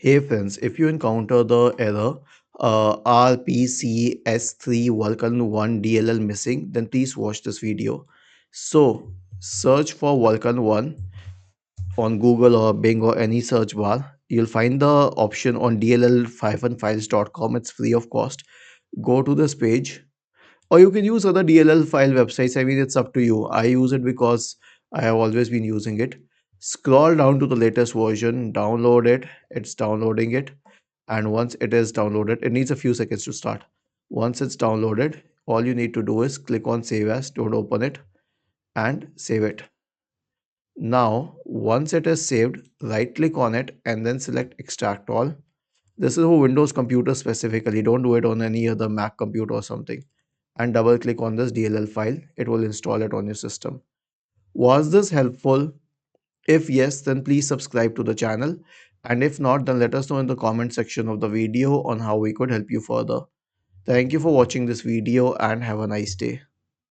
Hey friends, if you encounter the error RPCS3 Vulkan 1.dll missing, then please watch this video. So, search for Vulkan 1 on Google or Bing or any search bar. You'll find the option on dll-files.com. It's free of cost. Go to this page, or you can use other DLL file websites. I mean, it's up to you. I use it because I have always been using it. Scroll down to the latest version, download it. It's downloading it. And once it is downloaded, it needs a few seconds to start. Once it's downloaded, all you need to do is click on save as, don't open it, and save it. Now, once it is saved, right click on it and then select extract all. This is for Windows computer specifically. Don't do it on any other Mac computer or something. And double click on this DLL file. It will install it on your system. Was this helpful? If yes, then please subscribe to the channel. And if not, then let us know in the comment section of the video on how we could help you further. Thank you for watching this video and have a nice day.